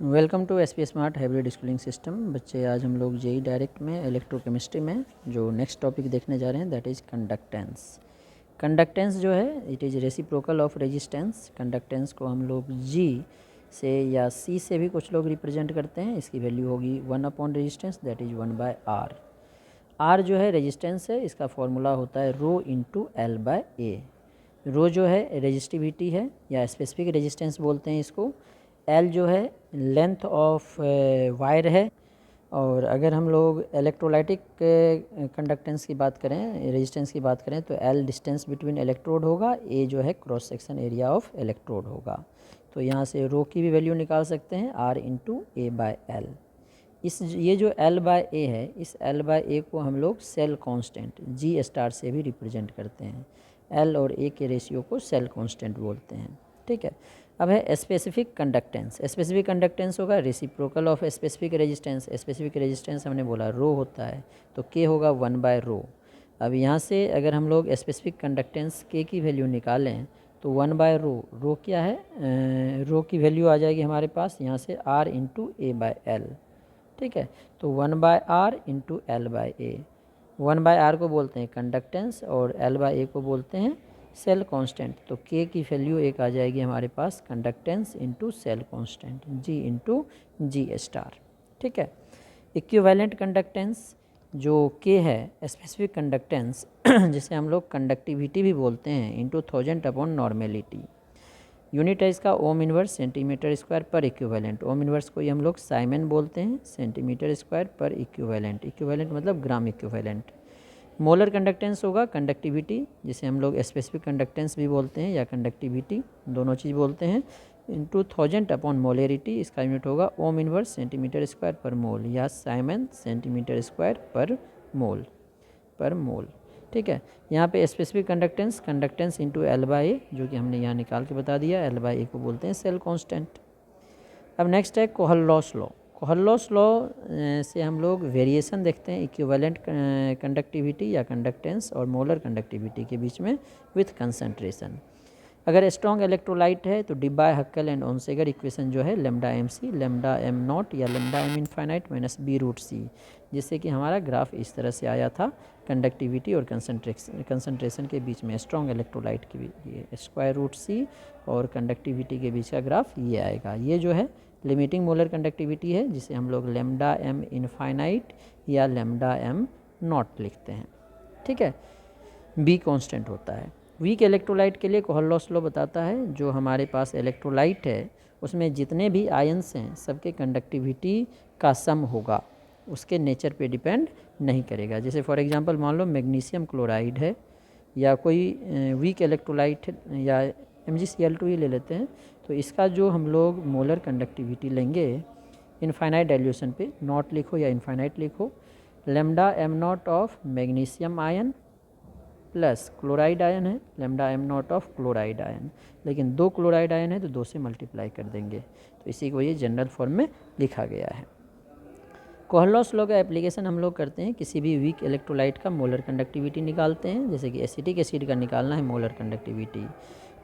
Welcome to S P smart hybrid schooling system. बच्चे, आज हम लोग जेई डायरेक्ट में इलेक्ट्रोकेमिस्ट्री में जो नेक्स्ट टॉपिक देखने जा रहे हैं दैट इज़ कंडक्टेंस। कंडक्टेंस जो है it is reciprocal of resistance. Conductance को हम लोग जी से या सी से भी कुछ लोग रिप्रेजेंट करते हैं। इसकी वैल्यू होगी 1 upon resistance that is 1/r। R जो है रेजिस्टेंस है, इसका फॉर्मूला होता है rho into L by A. Rho जो है रेजिस्टिविटी है या स्पेसिफिक रेजिस्टेंस बोलते हैं इसको। एल जो है लेंथ ऑफ वायर है। और अगर हम लोग इलेक्ट्रोलाइटिक कंडक्टेंस की बात करें, रेजिस्टेंस की बात करें, तो एल डिस्टेंस बिटवीन इलेक्ट्रोड होगा, ए जो है cross section area of electrode होगा। तो यहाँ से रो की भी वैल्यू निकाल सकते हैं R into A by L. ये जो एल बाय ए है, इस एल बाय ए को हम लोग सेल कांस्टेंट जी स्टार से भी रिप्रेजेंट करते हैं। एल और ए के रेशियो को सेल कांस्टेंट बोलते हैं। ठीक है। अब है स्पेसिफिक कंडक्टेंस। स्पेसिफिक कंडक्टेंस होगा reciprocal of specific resistance. Specific resistance हमने बोला रो होता है, तो के होगा 1/रो। अब यहाँ से अगर हम लोग स्पेसिफिक कंडक्टेंस के की वैल्यू निकालें तो 1/रो। रो क्या है? रो की वैल्यू आ जाएगी हमारे पास यहाँ से R into A by L. ठीक है। तो 1/r into L by A. 1/r को बोलते हैं कंडक्टेंस और एल बाय ए को बोलते हैं सेल कांस्टेंट। तो के की वैल्यू एक आ जाएगी हमारे पास conductance into cell constant G into G star. ठीक है। इक्विवेलेंट कंडक्टेंस जो के है, स्पेसिफिक कंडक्टेंस जिसे हम लोग कंडक्टिविटी भी बोलते हैं, इंटू 1000 अपॉन नॉर्मेलिटी। यूनिट है इसका ओम इनवर्स सेंटीमीटर स्क्वायर पर इक्विवेलेंट। ओम इनवर्स को ये हम लोग साइमन बोलते हैं, सेंटीमीटर स्क्वायर पर इक्विवेलेंट। इक्विवेलेंट मतलब ग्राम इक्विवेलेंट। मोलर कंडक्टेंस होगा कंडक्टिविटी, जिसे हम लोग स्पेसिफिक कंडक्टेंस भी बोलते हैं या कंडक्टिविटी, दोनों चीज़ बोलते हैं, इंटू 1000 अपॉन मोलेरिटी। इसका यूनिट होगा ओम इनवर्स सेंटीमीटर स्क्वायर पर मोल या साइमन सेंटीमीटर स्क्वायर पर मोल। ठीक है। यहाँ पे specific conductance into L by A, जो कि हमने यहाँ निकाल के बता दिया। एल बाय ए को बोलते हैं सेल कांस्टेंट। अब नेक्स्ट है कोहलॉस लॉ। कोहलॉस लॉ से हम लोग वेरिएशन देखते हैं इक्विवेलेंट कंडक्टिविटी या कंडक्टेंस और मोलर कंडक्टिविटी के बीच में विथ कंसंट्रेशन। अगर स्ट्रॉन्ग इलेक्ट्रोलाइट है तो Debye Huckel and Onsager equation जो है lambda M C, lambda M nought या lambda M infinite minus B root C, जिससे कि हमारा ग्राफ इस तरह से आया था कंडक्टिविटी और कंसंट्रेशन के बीच में स्ट्रॉन्ग इलेक्ट्रोलाइट की स्क्वायर रूट सी और कंडक्टिविटी के बीच का ग्राफ ये आएगा। ये जो है लिमिटिंग मोलर कंडक्टिविटी है, जिसे हम लोग लेमडा एम इनफाइनाइट या लेमडा एम नॉट लिखते हैं। ठीक है। बी कांस्टेंट होता है। वीक इलेक्ट्रोलाइट के लिए कोहलॉस लॉ बताता है जो हमारे पास इलेक्ट्रोलाइट है उसमें जितने भी आयंस हैं सबके कंडक्टिविटी का सम होगा, उसके नेचर पे डिपेंड नहीं करेगा। जैसे फॉर एग्जांपल मान लो मैग्नीशियम क्लोराइड है या कोई वीक इलेक्ट्रोलाइट है या MgCl2 ही ले लेते हैं, तो इसका जो हम लोग मोलर कंडक्टिविटी लेंगे इनफाइनाइट डाइल्यूशन पे, नॉट लिखो या इनफाइनाइट लिखो, lambda M nought of magnesium ion plus chloride ion है, lambda M nought of chloride ion. लेकिन 2 क्लोराइड आयन है तो 2 से मल्टीप्लाई कर देंगे, तो इसी को ये जनरल फॉर्म में लिखा गया है। कोहलॉस लॉ का एप्लीकेशन हम लोग करते हैं किसी भी वीक इलेक्ट्रोलाइट का मोलर कंडक्टिविटी निकालते हैं। जैसे कि एसिटिक एसिड का निकालना है मोलर कंडक्टिविटी,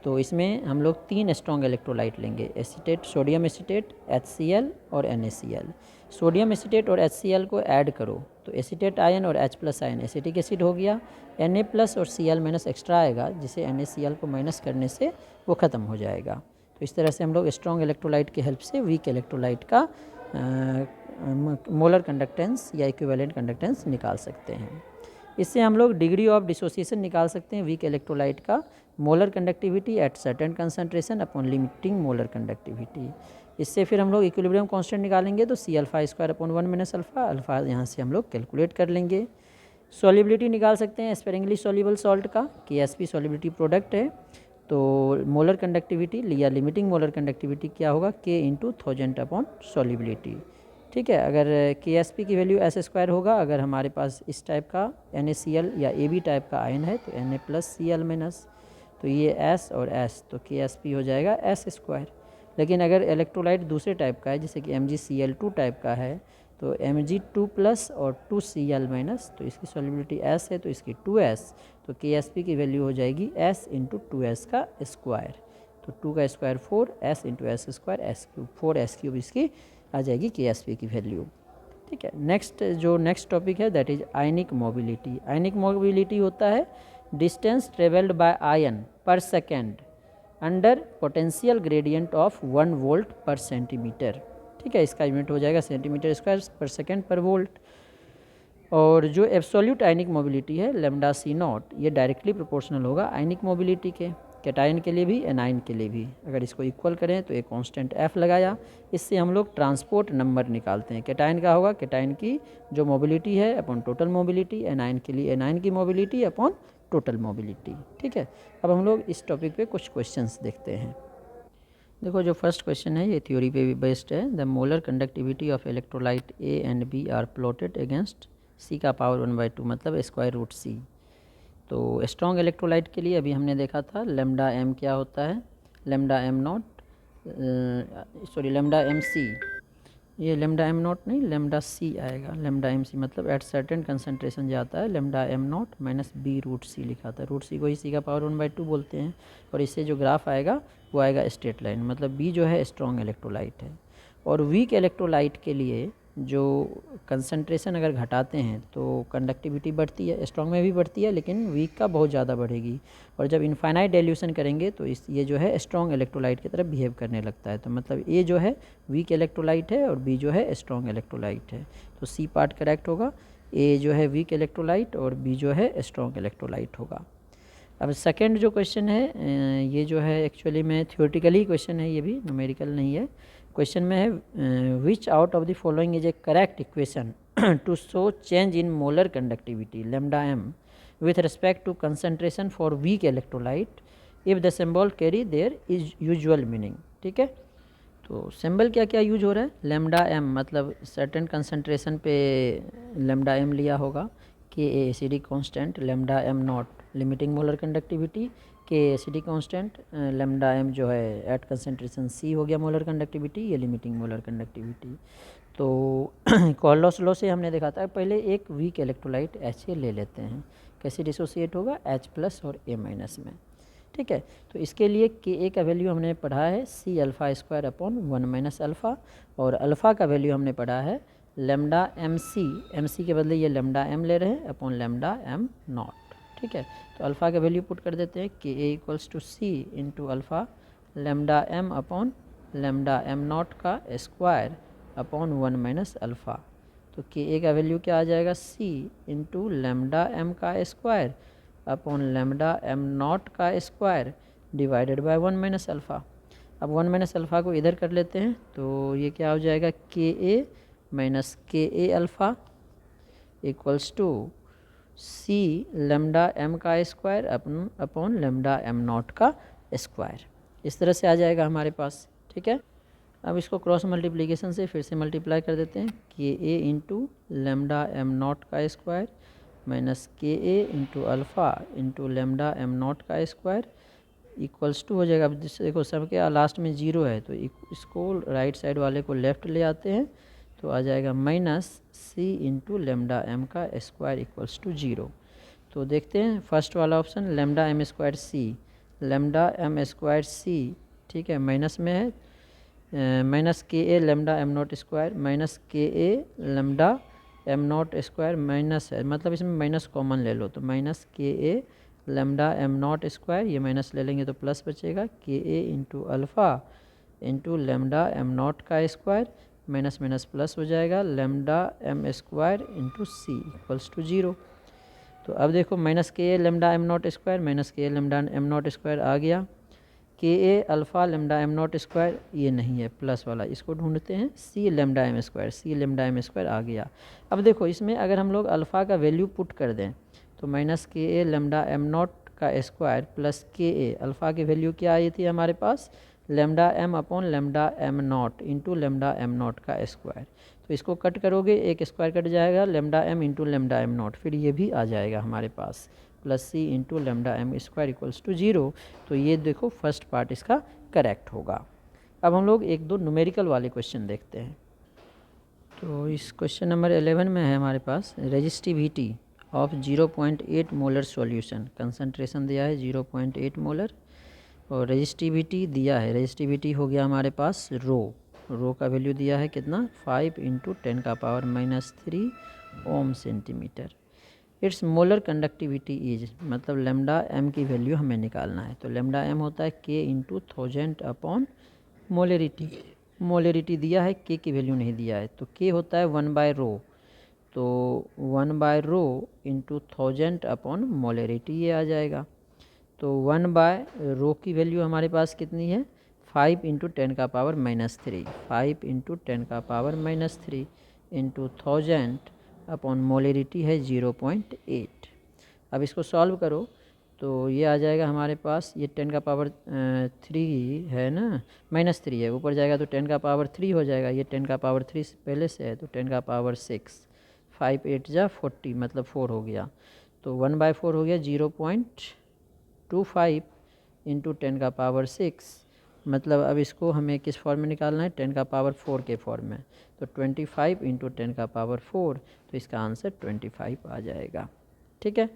तो इसमें हम लोग 3 स्ट्रॉन्ग इलेक्ट्रोलाइट लेंगे, एसीटेट, सोडियम एसीटेट, HCl और NaCl। सोडियम एसीटेट और HCl को ऐड करो तो एसीटेट आयन और H+ आयन एसिटिक एसिड हो गया, Na+ और Cl- एक्स्ट्रा आएगा, जिसे NaCl को माइनस करने से वो ख़त्म हो जाएगा। तो इस तरह से हम लोग स्ट्रॉन्ग इलेक्ट्रोलाइट की हेल्प से वीक इलेक्ट्रोलाइट का मोलर कंडक्टेंस या इक्विवेलेंट कंडक्टेंस निकाल सकते हैं। इससे हम लोग डिग्री ऑफ डिसोसिएशन निकाल सकते हैं वीक इलेक्ट्रोलाइट का, molar conductivity at certain concentration upon limiting molar conductivity. इससे फिर हम लोग इक्विलिब्रियम कांस्टेंट निकालेंगे तो C∝² upon 1 minus alpha, alpha यहाँ से हम लोग कैलकुलेट कर लेंगे। सॉल्युबिलिटी निकाल सकते हैं स्पेरिंगली सॉल्युबल सॉल्ट का, KSP सॉल्युबिलिटी प्रोडक्ट है। तो मोलर कंडक्टिविटी या लिमिटिंग मोलर कंडक्टिविटी क्या होगा, K इंटू 1000 अपॉन सॉल्युबिलिटी। ठीक है। अगर KSP की वैल्यू S² होगा, अगर हमारे पास इस टाइप का NaCl या AB टाइप का आयन है तो Na+Cl-, तो ये S और S, तो KSP हो जाएगा S²। लेकिन अगर इलेक्ट्रोलाइट दूसरे टाइप का है जैसे कि MgCl2 टाइप का है तो Mg2+ और 2Cl-, तो इसकी सॉल्युबिलिटी S है तो इसकी 2S, तो KSP की वैल्यू हो जाएगी S इंटू 2S का स्क्वायर। तो 2 का square 4, s into S square S cube, 4s cube इसकी आ जाएगी KSP की वैल्यू। ठीक है, नेक्स्ट टॉपिक है that is ionic mobility. Ionic mobility होता है डिस्टेंस ट्रेवल्ड बाय आयन पर second under potential gradient of 1 volt पर सेंटीमीटर। ठीक है, इसका यूनिट हो जाएगा सेंटीमीटर स्क्वायर पर सेकेंड पर वोल्ट। और जो एब्सोल्यूट आयनिक मोबिलिटी है लैम्डा सी नॉट, ये डायरेक्टली प्रोपोर्शनल होगा आयनिक मोबिलिटी के, कैटायन के लिए भी एनायन के लिए भी। अगर इसको इक्वल करें तो एक कांस्टेंट f लगाया, इससे हम लोग ट्रांसपोर्ट नंबर निकालते हैं। कैटायन का होगा कैटायन की जो मोबिलिटी है अपॉन टोटल मोबिलिटी, एनायन के लिए एनायन की मोबिलिटी अपॉन टोटल मोबिलिटी। ठीक है, अब हम लोग इस टॉपिक पे कुछ क्वेश्चंस देखते हैं। देखो जो फर्स्ट क्वेश्चन है ये थ्योरी पे बेस्ड है। The molar conductivity of electrolyte A and B are plotted against C का पावर 1/2 मतलब स्क्वायर रूट सी। तो स्ट्रॉन्ग इलेक्ट्रोलाइट के लिए अभी हमने देखा था लैम्डा एम क्या होता है, lambda M naught, sorry lambda M C, ये लैम्डा एम नॉट नहीं लैम्डा सी आएगा, लैम्डा एम सी मतलब एट सर्टेन कंसनट्रेशन जाता है lambda M nought minus B root C लिखा था। रूट सी को ही सी का पावर 1/2 बोलते हैं। और इससे जो ग्राफ आएगा वो आएगा स्ट्रेट लाइन, मतलब बी जो है स्ट्रॉन्ग इलेक्ट्रोलाइट है। और वीक इलेक्ट्रोलाइट के लिए जो कंसंट्रेशन अगर घटाते हैं तो कंडक्टिविटी बढ़ती है, स्ट्रॉन्ग में भी बढ़ती है लेकिन वीक का बहुत ज़्यादा बढ़ेगी। और जब इनफाइनाइट डाइल्यूशन करेंगे तो ये जो है स्ट्रॉन्ग इलेक्ट्रोलाइट की तरफ बिहेव करने लगता है। तो मतलब ए जो है वीक इलेक्ट्रोलाइट है और बी जो है स्ट्रॉन्ग इलेक्ट्रोलाइट है। तो सी पार्ट करेक्ट होगा, ए जो है वीक इलेक्ट्रोलाइट और बी जो है स्ट्रॉन्ग इलेक्ट्रोलाइट होगा। अब सेकेंड जो क्वेश्चन है ये जो है एक्चुअली में थियोरेटिकली क्वेश्चन है, ये भी न्यूमेरिकल नहीं है। क्वेश्चन में है which out of the following is a correct equation to show change in molar conductivity lambda M with respect to concentration for weak electrolyte if the symbol carry their is usual meaning. ठीक है, तो symbol क्या क्या use हो रहा है, lambda M मतलब certain concentration पे लैम्डा एम लिया होगा, के acidic constant, lambda M not limiting molar conductivity, के एसिडिक कांस्टेंट, लैम्डा एम जो है एट कंसंट्रेशन सी हो गया मोलर कंडक्टिविटी, ये लिमिटिंग मोलर कंडक्टिविटी। तो कोहलॉस लॉ से हमने देखा था पहले एक वीक इलेक्ट्रोलाइट HA ले लेते हैं, कैसे डिसोसिएट होगा H+ और A- में। ठीक है, तो इसके लिए Ka का वैल्यू हमने पढ़ा है C alpha square upon 1 - alpha, और अल्फ़ा का वैल्यू हमने पढ़ा है लैम्डा MC के बदले ये लैम्डा एम ले रहे हैं अपॉन लैम्डा एम नॉट। ठीक है, तो अल्फ़ा का वैल्यू पुट कर देते हैं Ka = C into alpha lambda M upon lambda M not का स्क्वायर अपॉन 1 - अल्फ़ा। तो Ka का वैल्यू क्या आ जाएगा C इंटू लैम्डा एम का square upon lambda M not का स्क्वायर डिवाइडेड बाय 1 - अल्फ़ा। अब 1 - अल्फ़ा को इधर कर लेते हैं तो ये क्या हो जाएगा Ka minus Ka alpha equals to C lambda M का square upon lambda M not का स्क्वायर। इस तरह से आ जाएगा हमारे पास। ठीक है, अब इसको क्रॉस मल्टीप्लिकेशन से फिर से मल्टीप्लाई कर देते हैं, Ka into lambda M not का square minus Ka into alpha into lambda M not का स्क्वायर इक्वल्स टू हो जाएगा। अब देखो सबके लास्ट में 0 है तो इसको राइट साइड वाले को लेफ़्ट ले आते हैं तो आ जाएगा minus C into lambda M का स्क्वायर इक्वल्स टू 0। तो देखते हैं फर्स्ट वाला option lambda M square C, lambda M square C, ठीक है, माइनस में है minus Ka lambda M not square minus Ka lambda M not square minus है, मतलब इसमें माइनस कॉमन ले लो तो minus Ka lambda M not square, ये माइनस ले लेंगे तो प्लस बचेगा Ka into alpha into lambda M not का स्क्वायर माइनस माइनस प्लस हो जाएगा lambda M square into C equals to 0। तो अब देखो minus Ka lambda M not square minus Ka lambda M not square आ गया, Ka alpha lambda M not square ये नहीं है प्लस वाला, इसको ढूंढते हैं C lambda M square, C lambda M square आ गया। अब देखो इसमें अगर हम लोग अल्फ़ा का वैल्यू पुट कर दें तो minus Ka lambda M not का स्क्वायर प्लस Ka, अल्फ़ा की वैल्यू क्या आई थी हमारे पास lambda M upon lambda M nought into lambda M not का स्क्वायर। तो इसको कट करोगे एक स्क्वायर कट जाएगा lambda M into lambda M nought, फिर ये भी आ जाएगा हमारे पास plus C into lambda M square equals to 0। तो ये देखो फर्स्ट पार्ट इसका करेक्ट होगा। अब हम लोग एक दो न्यूमेरिकल वाले क्वेश्चन देखते हैं। तो इस क्वेश्चन नंबर 11 में है हमारे पास resistivity of 0.8 molar solution, concentration दिया है 0.8 मोलर और रेजिस्टिविटी दिया है, रेजिस्टिविटी हो गया हमारे पास रो का वैल्यू दिया है कितना 5 × 10⁻³ ohm centimetre. It's molar conductivity is, मतलब लेमडा एम की वैल्यू हमें निकालना है। तो लेमडा एम होता है K × 1000 मोलरिटी। मोलरिटी दिया है, K की वैल्यू नहीं दिया है, तो K होता है 1/ρ, तो 1/ρ × 1000 मोलरिटी ये आ जाएगा। तो 1/ρ की वैल्यू हमारे पास कितनी है 5 × 10⁻³ 5 × 10⁻³ इंटू 1000 मोलरिटी है 0.8। अब इसको सॉल्व करो तो ये आ जाएगा हमारे पास, ये 10⁻³ है ना, -3 है, ऊपर जाएगा तो 10⁻³ हो जाएगा, ये 10⁻³ से पहले से है तो 10⁻6, 5 8 जा 40 मतलब 4 हो गया, तो 1/4 हो गया 0.25 × 10⁻6, मतलब अब इसको हमें किस फॉर्म में निकालना है 10⁻4 के फॉर्म में, तो 25 × 10⁻4, तो इसका आंसर 25 आ जाएगा। ठीक है।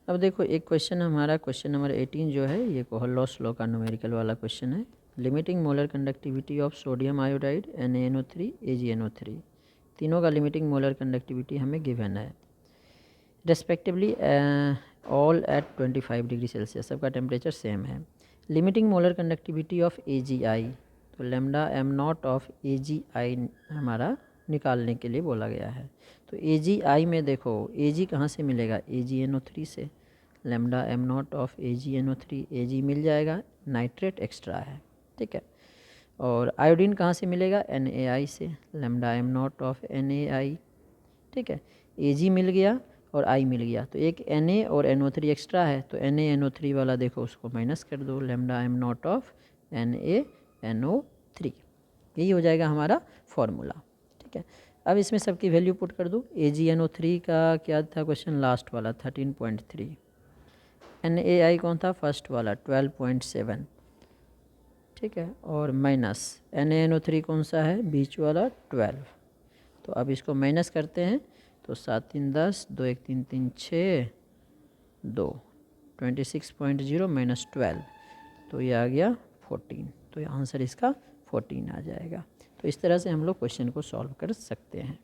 अब देखो एक क्वेश्चन हमारा क्वेश्चन नंबर 18 जो है ये कोहलॉस लॉ का न्यूमेरिकल वाला क्वेश्चन है। Limiting molar conductivity of sodium iodide NaNO3 AgNO3, तीनों का लिमिटिंग मोलर कंडक्टिविटी हमें गिवन है respectively all at 25 degree Celsius, सबका टेम्परेचर सेम है। Limiting molar conductivity of AgI, तो lambda M nought of AgI हमारा निकालने के लिए बोला गया है। तो AgI में देखो Ag कहाँ से मिलेगा AgNO3 से, lambda M nought of AgNO3 Ag मिल जाएगा, नाइट्रेट एक्स्ट्रा है। ठीक है। और आयोडीन कहाँ से मिलेगा NaI से, lambda M nought of NaI। ठीक है। Ag मिल गया और I मिल गया, तो एक Na और NO3 एक्स्ट्रा है, तो NaNO3 वाला देखो उसको माइनस कर दो, lambda M nought of NaNO3, यही हो जाएगा हमारा फॉर्मूला। ठीक है। अब इसमें सबकी वैल्यू पुट कर दो। AgNO3 का क्या था क्वेश्चन लास्ट वाला 13.3, NaI कौन था फर्स्ट वाला 12.7। ठीक है। और माइनस NaNO3 कौन सा है बीच वाला 12। तो अब इसको माइनस करते हैं तो 7 3 10, 2 1 3 3 6 2, 26.0 - 12, तो ये आ गया 14, तो आंसर इसका 14 आ जाएगा। तो इस तरह से हम लोग क्वेश्चन को सॉल्व कर सकते हैं।